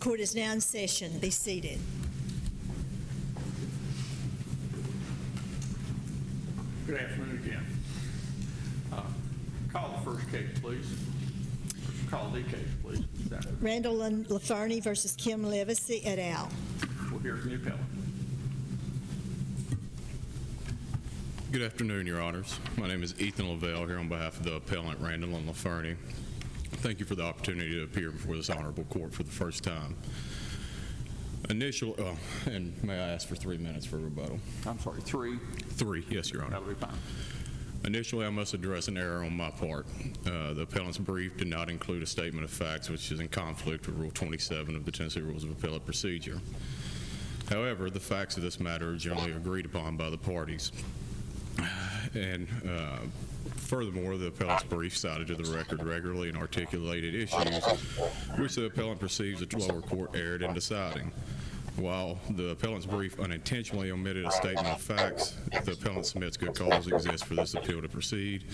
Court is now in session. Be seated. Good afternoon again. Call the first case, please. Call the case, please. Randolyn Laferney versus Kim Livesay et al. We'll hear from the appellant. Good afternoon, Your Honors. My name is Ethan Lavelle here on behalf of the appellant Randolyn Laferney. Thank you for the opportunity to appear before this honorable court for the first time. And may I ask for 3 minutes for rebuttal? I'm sorry, three? 3, yes, Your Honor. That'll be fine. Initially, I must address an error on my part. The appellant's brief did not include a statement of facts which is in conflict with Rule 27 of the Tennessee Rules of Appellate Procedure. However, the facts of this matter are generally agreed upon by the parties. And furthermore, the appellant's brief cited to the record regularly and articulated issues which the appellant perceives the lower court erred in deciding. While the appellant's brief unintentionally omitted a statement of facts, the appellant submits good cause exists for this appeal to proceed.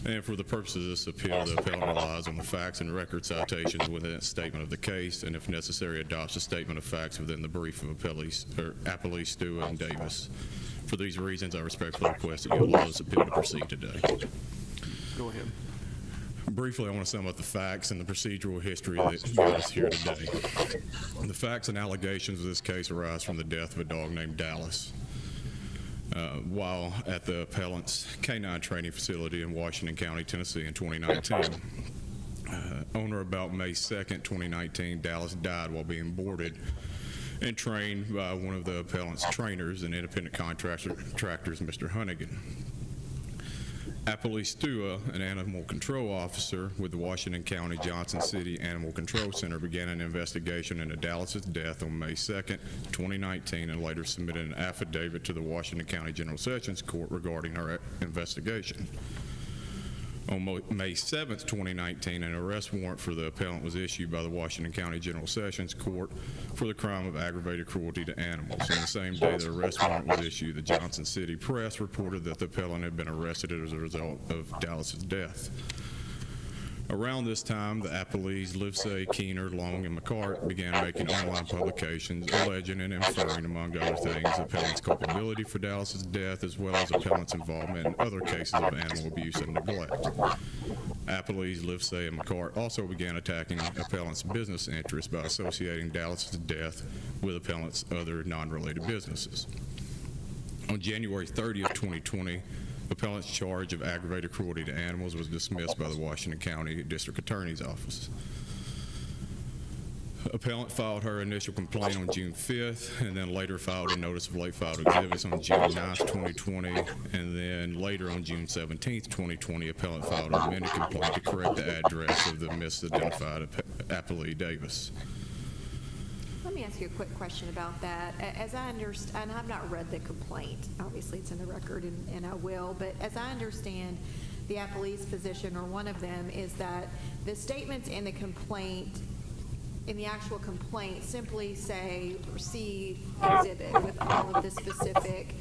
And for the purposes of this appeal, the appellant relies on the facts and record citations within its statement of the case, and if necessary, adopts a statement of facts within the brief of appellees Stewart and Davis. For these reasons, I respectfully request that you allow this appeal to proceed today. Go ahead. Briefly, I want to sum up the facts and the procedural history that got us here today. The facts and allegations of this case arise from the death of a dog named Dallas. While at the appellant's canine training facility in Washington County, Tennessee in 2019. On or about May 2nd, 2019, Dallas died while being boarded and trained by one of the appellant's trainers and independent contractors, Mr. Hunnigan. Appellee Stewart, an animal control officer with the Washington County Johnson City Animal Control Center, began an investigation into Dallas's death on May 2nd, 2019, and later submitted an affidavit to the Washington County General Sessions Court regarding her investigation. On May 7th, 2019, an arrest warrant for the appellant was issued by the Washington County General Sessions Court for the crime of aggravated cruelty to animals. On the same day the arrest warrant was issued, the Johnson City Press reported that the appellant had been arrested as a result of Dallas's death. Around this time, the appellees Livesay, Keener, Long, and McCart began making online publications alleging and inferring, among other things, the appellant's culpability for Dallas's death, as well as appellant's involvement in other cases of animal abuse and neglect. Appellees Livesay and McCart also began attacking appellant's business interests by associating Dallas's death with appellant's other non-related businesses. On January 30th, 2020, appellant's charge of aggravated cruelty to animals was dismissed by the Washington County District Attorney's Office. Appellant filed her initial complaint on June 5th and then later filed a notice of late filed exhibits on June 9th, 2020, and then later on June 17th, 2020, appellant filed an amended complaint to correct the address of the misidentified appellee Davis. Let me ask you a quick question about that. As I understand, and I've not read the complaint, obviously it's in the record and I will, but as I understand the appellee's position, or one of them, is that the statements in the complaint, in the actual complaint, simply say, see exhibit with all of the specific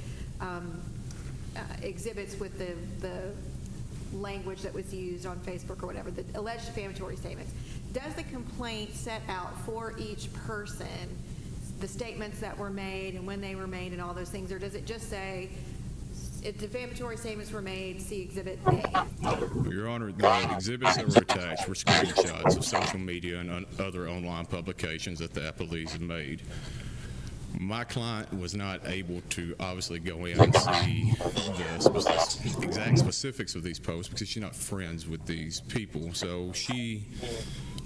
exhibits with the language that was used on Facebook or whatever, the alleged defamatory statements. Does the complaint set out for each person the statements that were made and when they were made and all those things, or does it just say if defamatory statements were made, see Exhibit A? Your Honor, the exhibits that were attached were screenshots of social media and other online publications that the appellees had made. My client was not able to obviously go in and see the exact specifics of these posts because she's not friends with these people. So she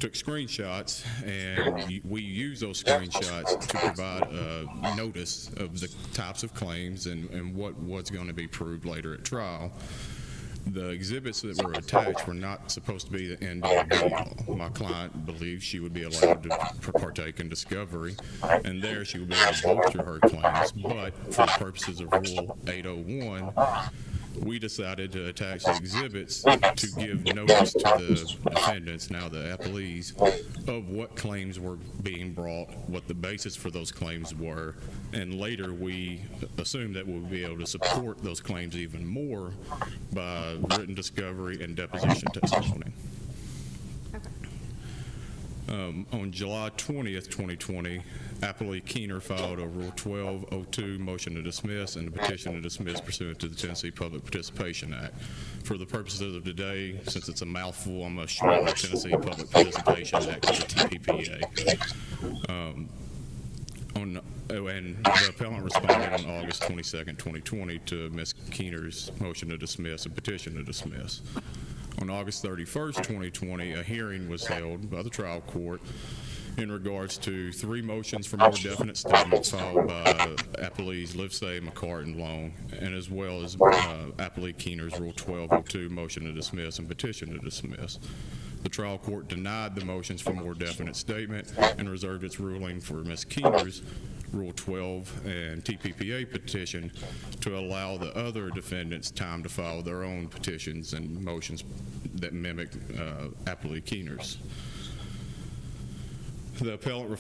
took screenshots, and we use those screenshots to provide a notice of the types of claims and what was going to be proved later at trial. The exhibits that were attached were not supposed to be the end all be all. My client believed she would be allowed to partake in discovery, and there she would be able to bolster her claims. But for the purposes of Rule 801, we decided to attach the exhibits to give notice to the defendants, now the appellees, of what claims were being brought, what the basis for those claims were, and later we assumed that we'll be able to support those claims even more by written discovery and deposition testimony. On July 20th, 2020, Appellee Keener filed a Rule 1202 motion to dismiss and a petition to dismiss pursuant to the Tennessee Public Participation Act. For the purposes of today, since it's a mouthful, I'm going to shorten the Tennessee Public Participation Act to the TPPA. And the appellant responded on August 22nd, 2020 to Ms. Keener's motion to dismiss and petition to dismiss. On August 31st, 2020, a hearing was held by the trial court in regards to 3 motions for more definite statements filed by Appellees Livesay, McCart, and Long, and as well as Appellee Keener's Rule 1202 motion to dismiss and petition to dismiss. The trial court denied the motions for more definite statement and reserved its ruling for Ms. Keener's Rule 12 and TPPA petition to allow the other defendants time to file their own petitions and motions that mimic Appellee Keener's. The appellant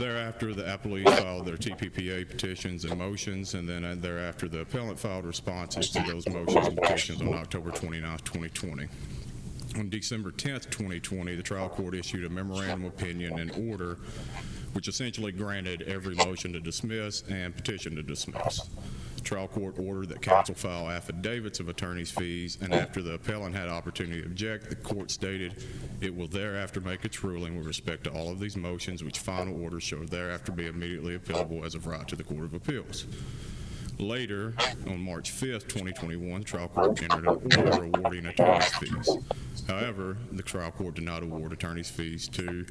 thereafter the appellees filed their TPPA petitions and motions, and then thereafter the appellant filed responses to those motions and petitions on October 29, 2020. On December 10th, 2020, the trial court issued a memorandum of opinion and order which essentially granted every motion to dismiss and petition to dismiss. The trial court ordered that counsel file affidavits of attorney's fees, and after the appellant had opportunity to object, the court stated it will thereafter make its ruling with respect to all of these motions, which final order shall thereafter be immediately appealable as of right to the Court of Appeals. Later, on March 5th, 2021, the trial court entered an order awarding attorney's fees. However, the trial court did not award attorney's fees to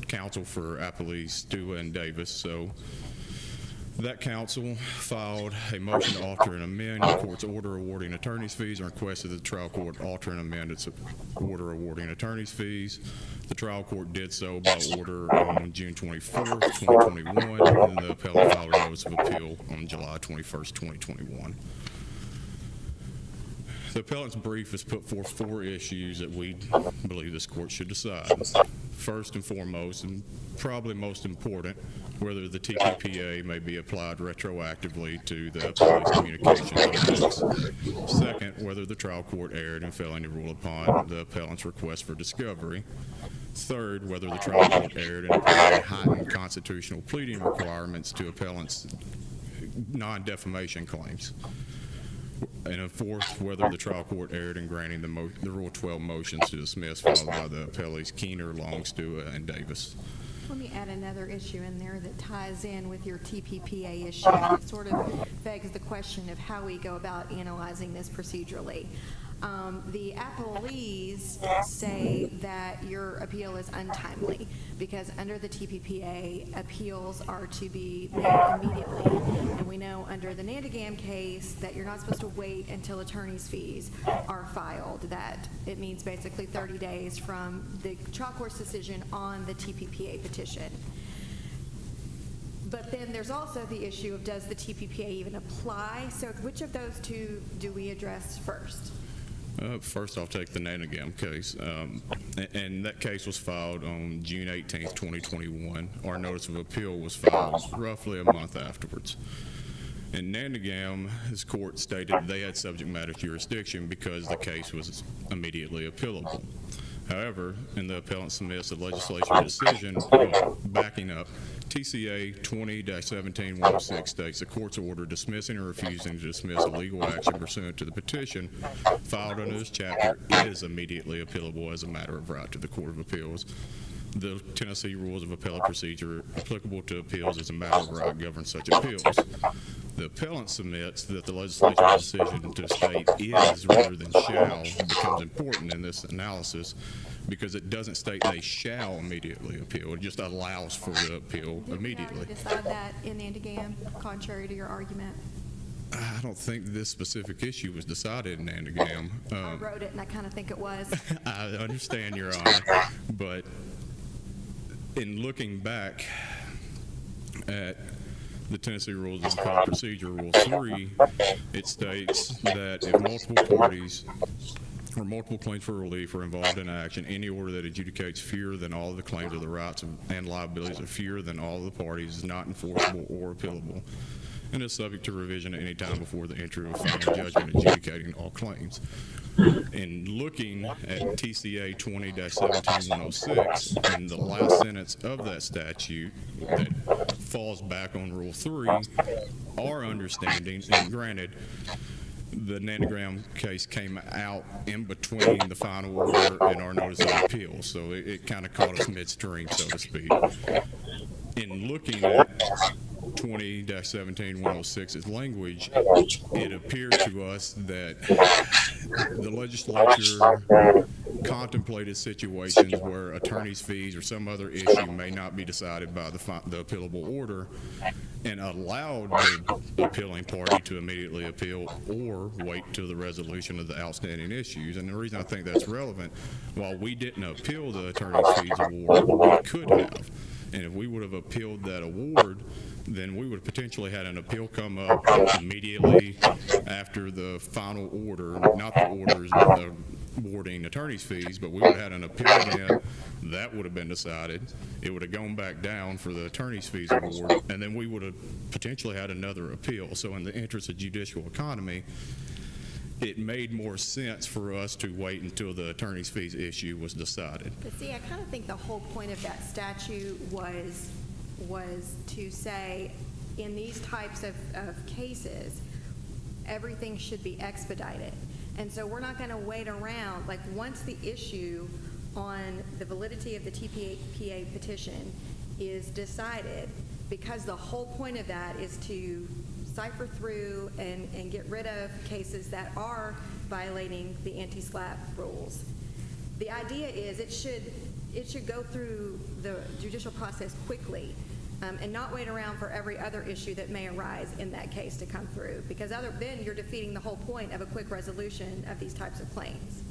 counsel for appellees Stua and Davis. So that counsel filed a motion to alter and amend the court's order awarding attorney's fees and requested that the trial court alter and amend its order awarding attorney's fees. The trial court did so by order on June 24th, 2021, and the appellant filed a notice of appeal on July 21st, 2021. The appellant's brief has put forth 4 issues that we believe this court should decide. First and foremost, and probably most important, whether the TPPA may be applied retroactively to the appellee's communications. Second, whether the trial court erred in failing to rule upon the appellant's request for discovery. Third, whether the trial court erred in applying heightened constitutional pleading requirements to appellant's non-defamation claims. And fourth, whether the trial court erred in granting the Rule 12 motions to dismiss filed by the appellees Keener, Long, Stua, and Davis. Let me add another issue in there that ties in with your TPPA issue. It sort of begs the question of how we go about analyzing this procedurally. The appellees say that your appeal is untimely because under the TPPA, appeals are to be made immediately. And we know under the Nandagam case that you're not supposed to wait until attorney's fees are filed. That it means basically 30 days from the trial court's decision on the TPPA petition. But then there's also the issue of does the TPPA even apply? So which of those two do we address first? First, I'll take the Nandagam case. And that case was filed on June 18th, 2021. Our notice of appeal was filed roughly a month afterwards. In Nandagam, this court stated they had subject matter jurisdiction because the case was immediately appealable. However, in the appellant submits a legislature decision backing up, TCA 20-17-106 states the court's order dismissing or refusing to dismiss a legal action pursuant to the petition filed under this chapter is immediately appealable as a matter of right to the Court of Appeals. The Tennessee Rules of Appellate Procedure applicable to appeals as a matter of right govern such appeals. The appellant submits that the legislature's decision to state is rather than shall becomes important in this analysis because it doesn't state they shall immediately appeal. It just allows for the appeal immediately. Did we decide that in Nandagam, contrary to your argument? I don't think this specific issue was decided in Nandagam. I wrote it, and I kind of think it was. I understand, Your Honor, but in looking back at the Tennessee Rules of Appellate Procedure, Rule 3, it states that if multiple parties or multiple claims for relief are involved in action, any order that adjudicates fewer than all of the claims of the rights and liabilities of fewer than all of the parties is not enforceable or appealable. and is subject to revision at any time before the entry of a final judgment adjudicating all claims. In looking at TCA 20-17106 and the last sentence of that statute that falls back on Rule 3, our understanding, and granted, the Nanogram case came out in between the final order and our notice of appeal, so it kind of caught us midstream, so to speak. In looking at 20-17-106's language, it appeared to us that the legislature contemplated situations where attorney's fees or some other issue may not be decided by the appealable order, and allowed the appealing party to immediately appeal or wait till the resolution of the outstanding issues. And the reason I think that's relevant, while we didn't appeal the attorney's fees award, we could have. And if we would have appealed that award, then we would have potentially had an appeal come up immediately after the final order, not the orders awarding attorney's fees, but we would have had an appeal then. That would have been decided. It would have gone back down for the attorney's fees award, and then we would have potentially had another appeal. So in the interest of judicial economy, it made more sense for us to wait until the attorney's fees issue was decided. But see, I kind of think the whole point of that statute was to say, in these types of cases, everything should be expedited. And so we're not going to wait around. Like, once the issue on the validity of the TPPA petition is decided, because the whole point of that is to cipher through and get rid of cases that are violating the anti-SLAPP rules. The idea is it should go through the judicial process quickly, and not wait around for every other issue that may arise in that case to come through, because then you're defeating the whole point of a quick resolution of these types of claims.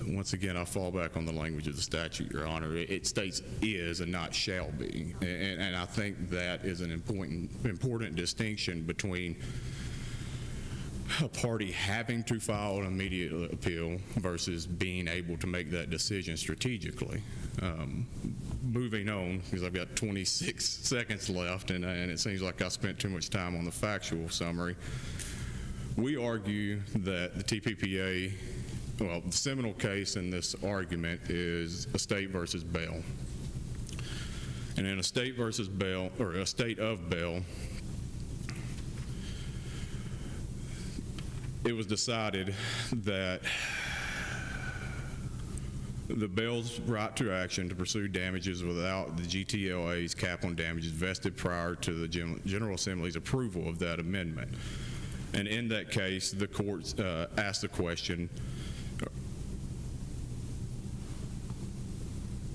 Once again, I fall back on the language of the statute, Your Honor. It states is and not shall be. And I think that is an important distinction between a party having to file an immediate appeal versus being able to make that decision strategically. Moving on, because I've got 26 seconds left, and it seems like I spent too much time on the factual summary. We argue that the TPPA, well, the seminal case in this argument is Estate versus Bell. And in Estate versus Bell, or Estate of Bell, it was decided that the Bell's right to action to pursue damages without the GTLA's cap on damages vested prior to the General Assembly's approval of that amendment. And in that case, the court asked the question,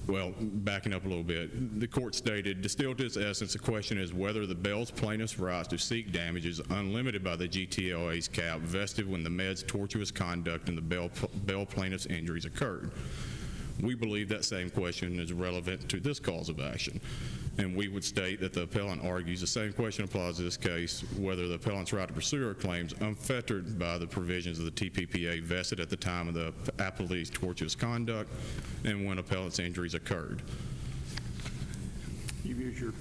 well, backing up a little bit, the court stated, distilled to its essence, the question is whether the Bell's plaintiff's rights to seek damages unlimited by the GTLA's cap vested when the Med's tortuous conduct and the Bell plaintiff's injuries occurred. We believe that same question is relevant to this cause of action. And we would state that the appellant argues the same question applies to this case, whether the appellant's right to pursue her claims unfettered by the provisions of the TPPA vested at the time of the appellee's tortuous conduct and when appellant's injuries occurred. You've used your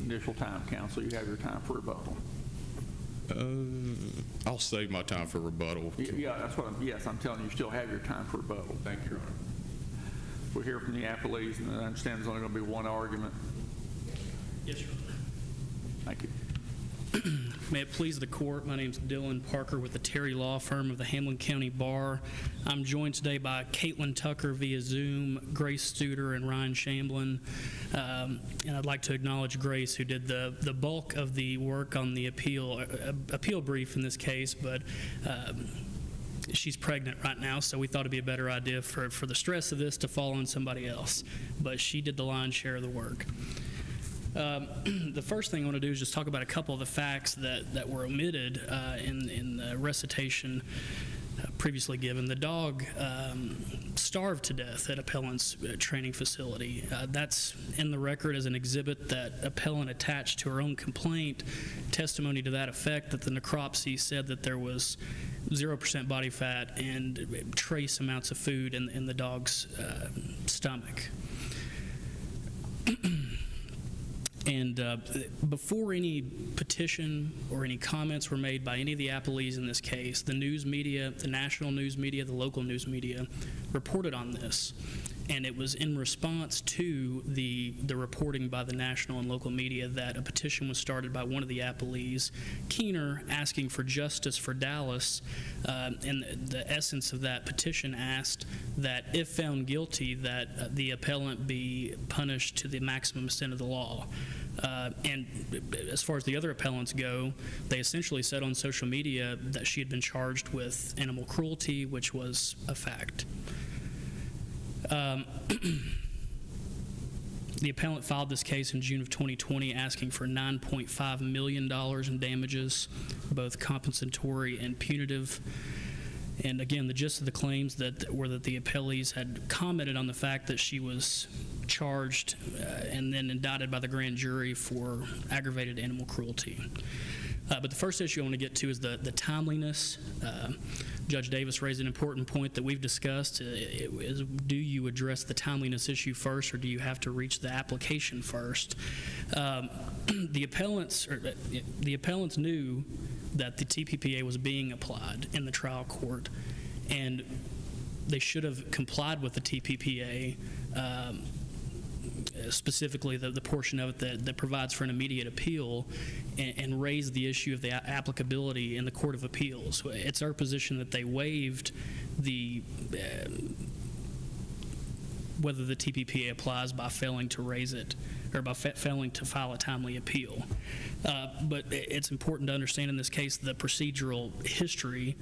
initial time, counsel. You have your time for rebuttal. I'll save my time for rebuttal. Yeah, that's what I'm telling you, you still have your time for rebuttal. Thank you, Your Honor. We'll hear from the appellees, and I understand there's only going to be one argument. Yes, Your Honor. Thank you. May it please the court, my name is Dylan Parker with the Terry Law Firm of the Hamlin County Bar. I'm joined today by Caitlin Tucker via Zoom, Grace Studer, and Ryan Shamblin. And I'd like to acknowledge Grace, who did the bulk of the work on the appeal brief in this case, but she's pregnant right now, so we thought it'd be a better idea for the stress of this to fall on somebody else. But she did the lion's share of the work. The first thing I want to do is just talk about a couple of the facts that were omitted in the recitation previously given. The dog starved to death at appellant's training facility. That's in the record as an exhibit that appellant attached to her own complaint, testimony to that effect that the necropsy said that there was 0% body fat and trace amounts of food in the dog's stomach. And before any petition or any comments were made by any of the appellees in this case, the news media, the national news media, the local news media, reported on this. And it was in response to the reporting by the national and local media that a petition was started by one of the appellees, Keener, asking for justice for Dallas. And the essence of that petition asked that if found guilty, that the appellant be punished to the maximum extent of the law. And as far as the other appellants go, they essentially said on social media that she had been charged with animal cruelty, which was a fact. The appellant filed this case in June of 2020 asking for $9.5 million in damages, both compensatory and punitive. And again, the gist of the claims were that the appellees had commented on the fact that she was charged and then indicted by the grand jury for aggravated animal cruelty. But the first issue I want to get to is the timeliness. Judge Davis raised an important point that we've discussed. Do you address the timeliness issue first, or do you have to reach the application first? The appellants knew that the TPPA was being applied in the trial court, and they should have complied with the TPPA. Specifically the portion of it that provides for an immediate appeal, and raise the issue of the applicability in the Court of Appeals. It's our position that they waived whether the TPPA applies by failing to raise it or by failing to file a timely appeal. But it's important to understand in this case the procedural history.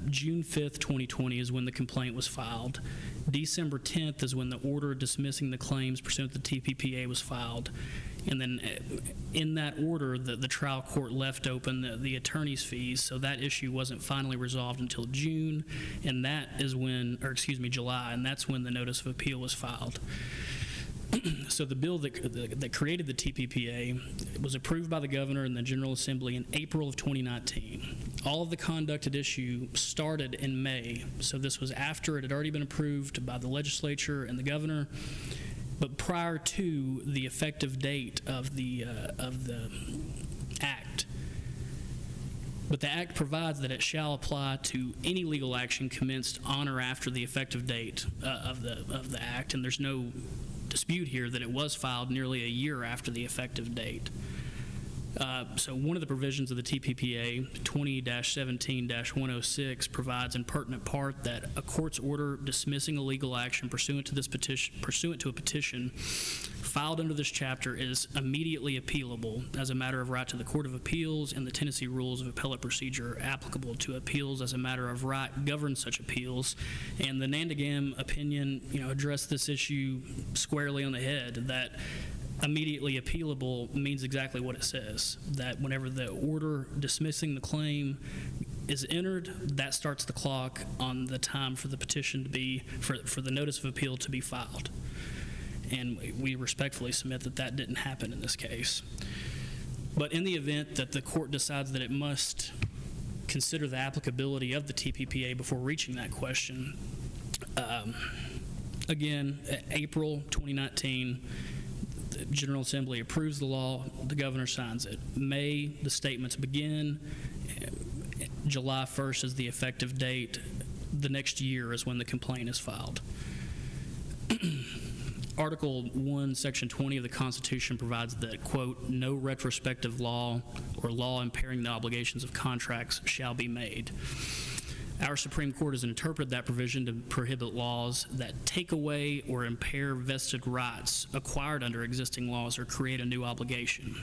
June 5th, 2020 is when the complaint was filed. December 10th is when the order dismissing the claims pursuant to the TPPA was filed. And then in that order, the trial court left open the attorney's fees, so that issue wasn't finally resolved until June, and that is when, or excuse me, July, and that's when the notice of appeal was filed. So the bill that created the TPPA was approved by the governor and the General Assembly in April of 2019. All of the conduct at issue started in May, so this was after it had already been approved by the legislature and the governor, but prior to the effective date of the act. But the act provides that it shall apply to any legal action commenced on or after the effective date of the act, and there's no dispute here that it was filed nearly a year after the effective date. So one of the provisions of the TPPA, 20-17-106, provides in pertinent part that a court's order dismissing a legal action pursuant to a petition filed under this chapter is immediately appealable as a matter of right to the Court of Appeals, and the Tennessee Rules of Appellate Procedure applicable to appeals as a matter of right govern such appeals. And the Nandagam opinion, addressed this issue squarely on the head, that immediately appealable means exactly what it says, that whenever the order dismissing the claim is entered, that starts the clock on the time for the petition to be, for the notice of appeal to be filed. And we respectfully submit that that didn't happen in this case. But in the event that the court decides that it must consider the applicability of the TPPA before reaching that question, again, April 2019, the General Assembly approves the law, the governor signs it. May, the statements begin. July 1st is the effective date. The next year is when the complaint is filed. Article 1, Section 20 of the Constitution provides that, quote, no retrospective law or law impairing the obligations of contracts shall be made. Our Supreme Court has interpreted that provision to prohibit laws that take away or impair vested rights acquired under existing laws or create a new obligation.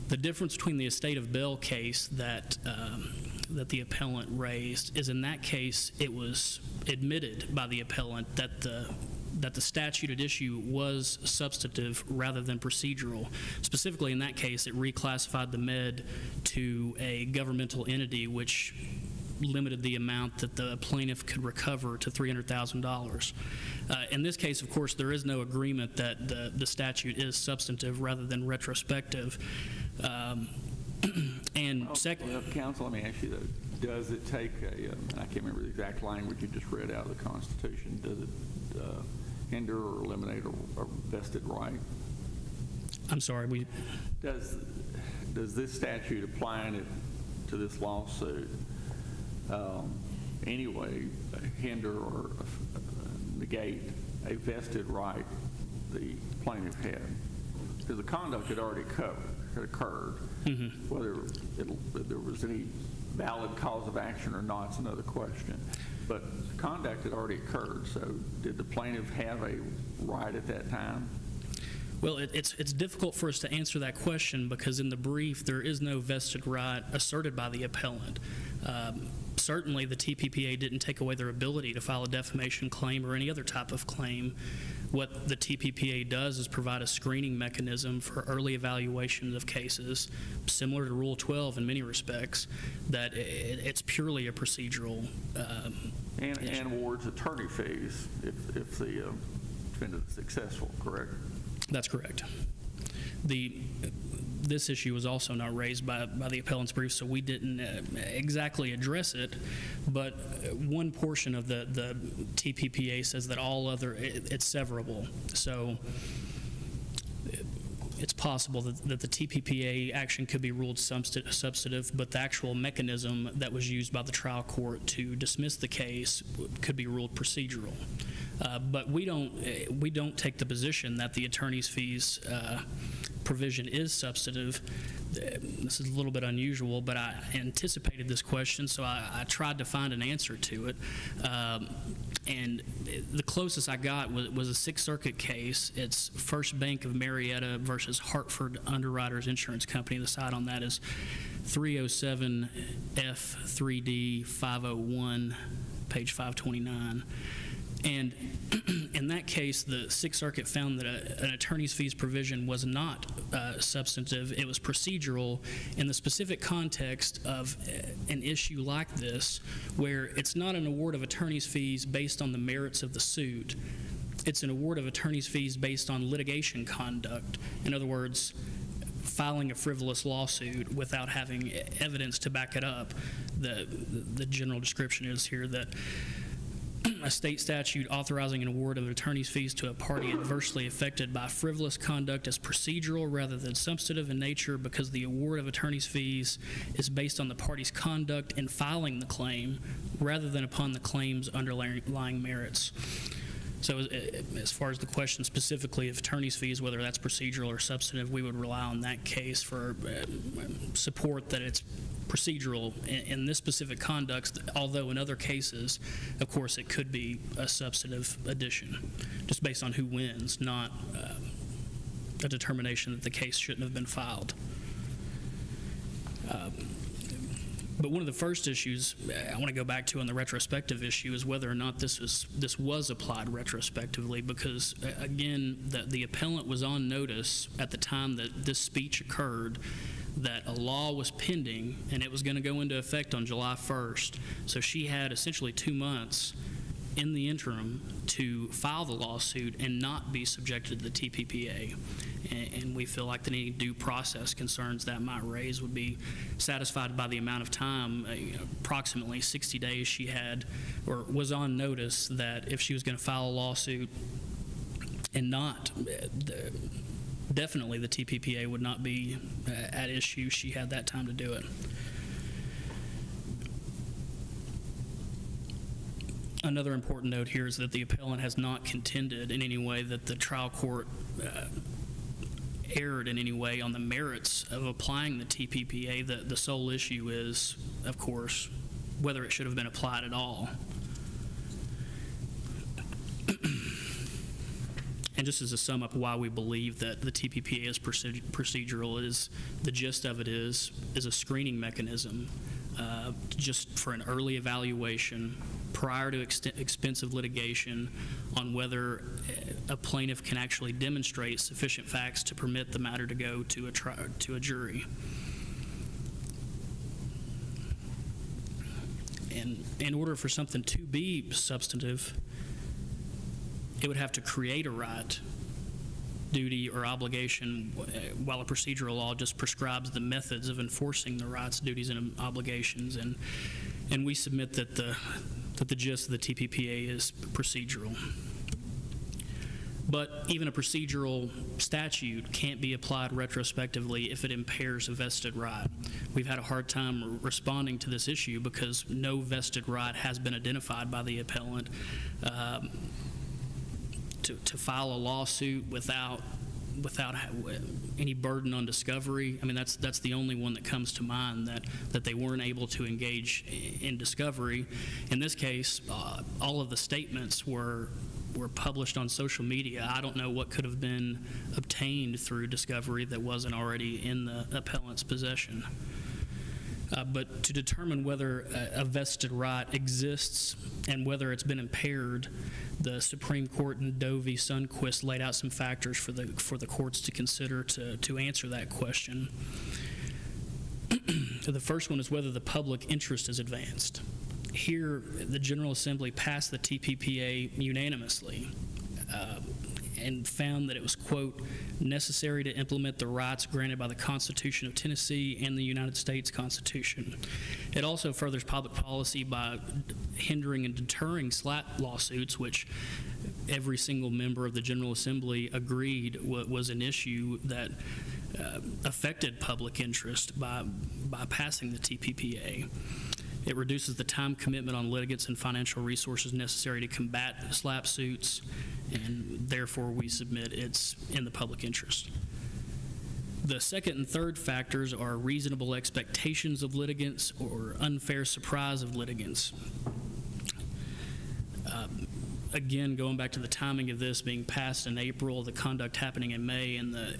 The difference between the Estate of Bell case that the appellant raised is, in that case, it was admitted by the appellant that the statute at issue was substantive rather than procedural. Specifically, in that case, it reclassified the MED to a governmental entity, which limited the amount that the plaintiff could recover to $300,000. In this case, of course, there is no agreement that the statute is substantive rather than retrospective. And second, Counsel, let me ask you though, does it take I can't remember the exact language you just read out of the Constitution, does it hinder or eliminate a vested right? I'm sorry, Does this statute applying it to this lawsuit anyway hinder or negate a vested right the plaintiff had? Because the conduct had already occurred. Whether there was any valid cause of action or not is another question. But the conduct had already occurred, so did the plaintiff have a right at that time? well, it's difficult for us to answer that question because in the brief, there is no vested right asserted by the appellant. Certainly, the TPPA didn't take away their ability to file a defamation claim or any other type of claim. What the TPPA does is provide a screening mechanism for early evaluation of cases, similar to Rule 12 in many respects, that it's purely a procedural And awards attorney fees if the defendant is successful, correct? That's correct. This issue was also not raised by the appellant's brief, so we didn't exactly address it, but one portion of the TPPA says that it's severable. So it's possible that the TPPA action could be ruled substantive, but the actual mechanism that was used by the trial court to dismiss the case could be ruled procedural. But we don't take the position that the attorney's fees provision is substantive. This is a little bit unusual, but I anticipated this question, so I tried to find an answer to it. And the closest I got was a Sixth Circuit case. It's First Bank of Marietta versus Hartford Underwriters Insurance Company. The site on that is 307 F3D 501, page 529. And in that case, the Sixth Circuit found that an attorney's fees provision was not substantive. It was procedural in the specific context of an issue like this, where it's not an award of attorney's fees based on the merits of the suit. It's an award of attorney's fees based on litigation conduct. In other words, filing a frivolous lawsuit without having evidence to back it up. The general description is here that a state statute authorizing an award of attorney's fees to a party adversely affected by frivolous conduct is procedural rather than substantive in nature because the award of attorney's fees is based on the party's conduct in filing the claim rather than upon the claim's underlying merits. So as far as the question specifically of attorney's fees, whether that's procedural or substantive, we would rely on that case for support that it's procedural in this specific conduct, although in other cases, of course, it could be a substantive addition, just based on who wins, not a determination that the case shouldn't have been filed. But one of the first issues I want to go back to on the retrospective issue is whether or not this was applied retrospectively, because again, the appellant was on notice at the time that this speech occurred that a law was pending and it was going to go into effect on July 1st. So she had essentially 2 months in the interim to file the lawsuit and not be subjected to the TPPA. And we feel like any due process concerns that might raise would be satisfied by the amount of time, approximately 60 days she had, or was on notice that if she was going to file a lawsuit and not, definitely the TPPA would not be at issue. She had that time to do it. Another important note here is that the appellant has not contended in any way that the trial court erred in any way on the merits of applying the TPPA. The sole issue is, of course, whether it should have been applied at all. And just as a sum up why we believe that the TPPA is procedural, is the gist of it is a screening mechanism just for an early evaluation prior to expensive litigation on whether a plaintiff can actually demonstrate sufficient facts to permit the matter to go to a jury. And in order for something to be substantive, it would have to create a right, duty, or obligation, while a procedural law just prescribes the methods of enforcing the rights, duties, and obligations. And we submit that the gist of the TPPA is procedural. But even a procedural statute can't be applied retrospectively if it impairs a vested right. We've had a hard time responding to this issue because no vested right has been identified by the appellant. To file a lawsuit without any burden on discovery, I mean, that's the only one that comes to mind, that they weren't able to engage in discovery. In this case, all of the statements were published on social media. I don't know what could have been obtained through discovery that wasn't already in the appellant's possession. But to determine whether a vested right exists and whether it's been impaired, the Supreme Court in Doe v. Sundquist laid out some factors for the courts to consider to answer that question. The first one is whether the public interest is advanced. Here, the General Assembly passed the TPPA unanimously and found that it was, quote, necessary to implement the rights granted by the Constitution of Tennessee and the United States Constitution. It also furthers public policy by hindering and deterring SLAPP lawsuits, which every single member of the General Assembly agreed was an issue that affected public interest by passing the TPPA. It reduces the time commitment on litigants and financial resources necessary to combat SLAPP suits, and therefore we submit it's in the public interest. The second and third factors are reasonable expectations of litigants or unfair surprise of litigants. Again, going back to the timing of this being passed in April, the conduct happening in May, and the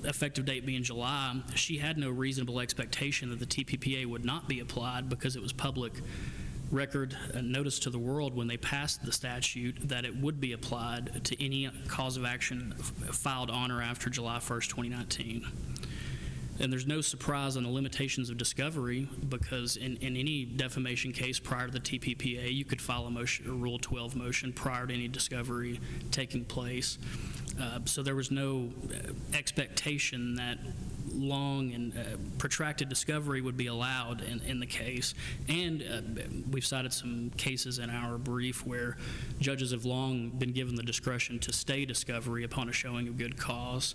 effective date being July, she had no reasonable expectation that the TPPA would not be applied because it was public record notice to the world when they passed the statute that it would be applied to any cause of action filed on or after July 1st, 2019. And there's no surprise on the limitations of discovery because in any defamation case prior to the TPPA, you could file a Rule 12 motion prior to any discovery taking place. So there was no expectation that long and protracted discovery would be allowed in the case. And we've cited some cases in our brief where judges have long been given the discretion to stay discovery upon a showing of good cause.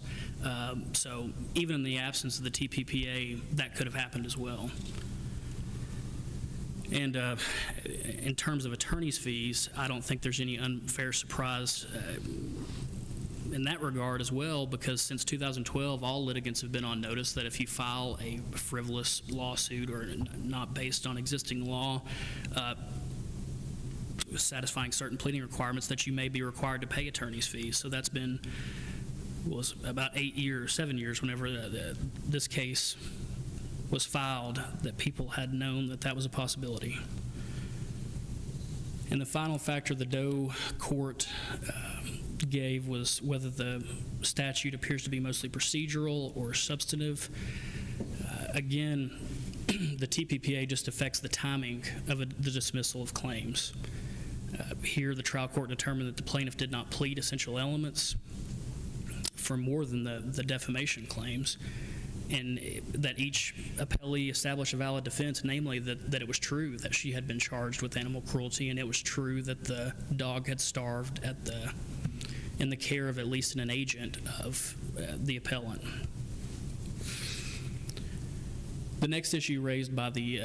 So even in the absence of the TPPA, that could have happened as well. And in terms of attorney's fees, I don't think there's any unfair surprise in that regard as well, because since 2012, all litigants have been on notice that if you file a frivolous lawsuit or not based on existing law, satisfying certain pleading requirements, that you may be required to pay attorney's fees. So that's was about 7 years whenever this case was filed, that people had known that was a possibility. And the final factor the Doe court gave was whether the statute appears to be mostly procedural or substantive. Again, the TPPA just affects the timing of the dismissal of claims. Here, the trial court determined that the plaintiff did not plead essential elements for more than the defamation claims, and that each appellee established a valid defense, namely that it was true that she had been charged with animal cruelty, and it was true that the dog had starved in the care of at least an agent of the appellant. The next issue raised by the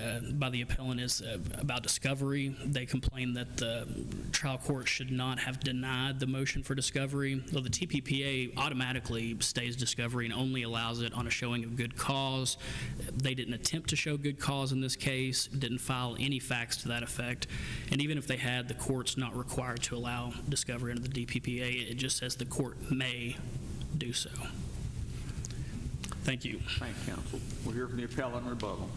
appellant is about discovery. They complain that the trial court should not have denied the motion for discovery. Well, the TPPA automatically stays discovery and only allows it on a showing of good cause. They didn't attempt to show good cause in this case, didn't file any facts to that effect. And even if they had, the court's not required to allow discovery under the DPPA. It just says the court may do so. Thank you. Thank you, counsel. We'll hear from the appellant in rebuttal.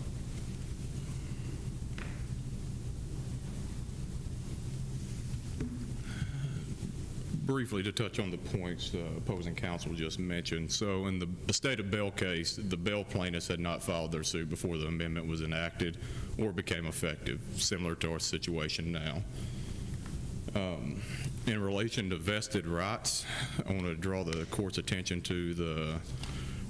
Briefly, to touch on the points the opposing counsel just mentioned. So in the state of Bell case, the Bell plaintiffs had not filed their suit before the amendment was enacted or became effective, similar to our situation now. In relation to vested rights, I want to draw the court's attention to the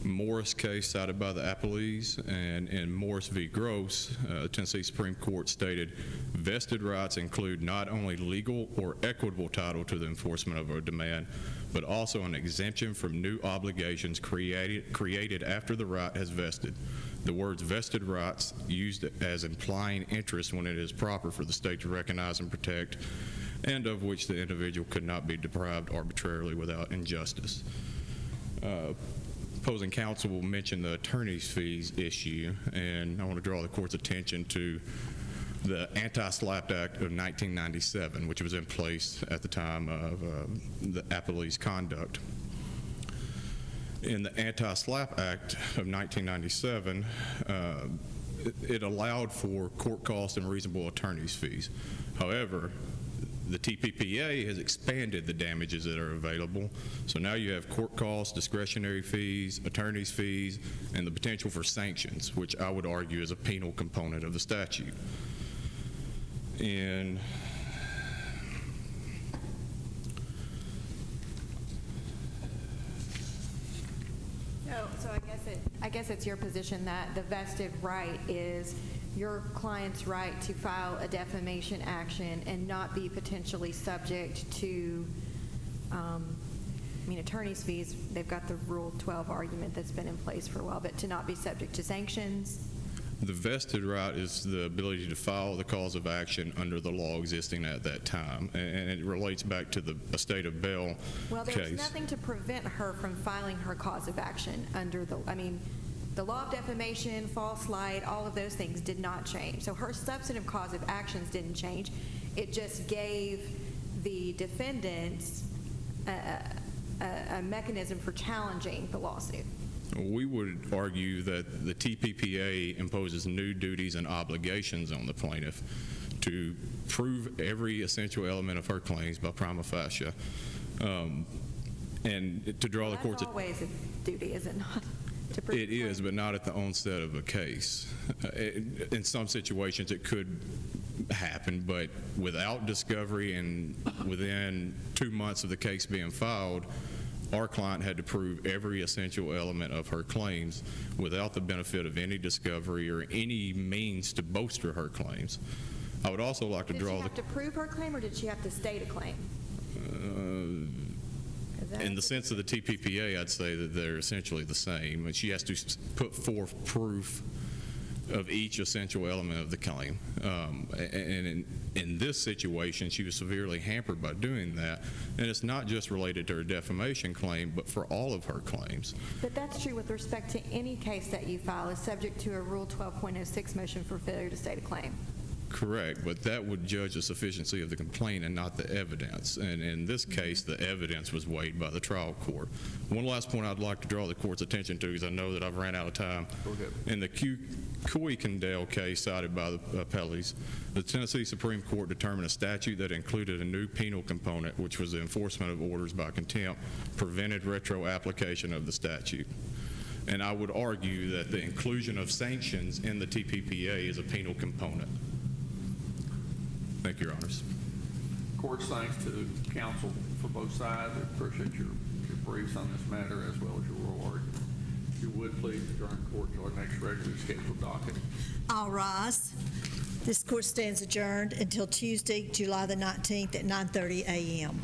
Morris case cited by the appellees, and in Morris v. Gross, the Tennessee Supreme Court stated, vested rights include not only legal or equitable title to the enforcement of a demand, but also an exemption from new obligations created after the right has vested. The words vested rights used as implying interest when it is proper for the state to recognize and protect, and of which the individual could not be deprived arbitrarily without injustice. Opposing counsel will mention the attorney's fees issue, and I want to draw the court's attention to the Anti-SLAPP Act of 1997, which was in place at the time of the appellee's conduct. In the Anti-SLAPP Act of 1997, it allowed for court costs and reasonable attorney's fees. However, the TPPA has expanded the damages that are available. So now you have court costs, discretionary fees, attorney's fees, and the potential for sanctions, which I would argue is a penal component of the statute. And So I guess it's your position that the vested right is your client's right to file a defamation action and not be potentially subject to, attorney's fees. They've got the Rule 12 argument that's been in place for a while, but to not be subject to sanctions. the vested right is the ability to file the cause of action under the law existing at that time, and it relates back to the estate of Bell Well, case. there's nothing to prevent her from filing her cause of action under the law of defamation, false light, all of those things did not change. So her substantive cause of actions didn't change. It just gave the defendants a mechanism for challenging the lawsuit. We would argue that the TPPA imposes new duties and obligations on the plaintiff to prove every essential element of her claims by prima facie, and to draw the court's... That's always a duty, is it not? To prove It is, but not at the onset of a case. In some situations, it could happen, but without discovery and within 2 months of the case being filed, our client had to prove every essential element of her claims without the benefit of any discovery or any means to bolster her claims. I would also like to Did draw she have to prove her claim, or did she have to state a claim? in the sense of the TPPA, I'd say that they're essentially the same. And she has to put forth proof of each essential element of the claim. And in this situation, she was severely hampered by doing that. And it's not just related to her defamation claim, but for all of her claims. But that's true with respect to any case that you file is subject to a Rule 12.06 motion for failure to state a claim. Correct, but that would judge the sufficiency of the complaint and not the evidence. And in this case, the evidence was weighed by the trial court. One last point I'd like to draw the court's attention to, because I know that I've ran out of time. Go ahead. In the Coy-Condell case cited by the appellees, the Tennessee Supreme Court determined a statute that included a new penal component, which was the enforcement of orders by contempt, prevented retro application of the statute. And I would argue that the inclusion of sanctions in the TPPA is a penal component. Thank you, Your Honors. Court's thanks to counsel for both sides. I appreciate your briefs on this matter as well as your oral argument. If you would, please adjourn court to our next regularly scheduled docket. All rise. This court stands adjourned until Tuesday, July the 19th at 9:30 a.m.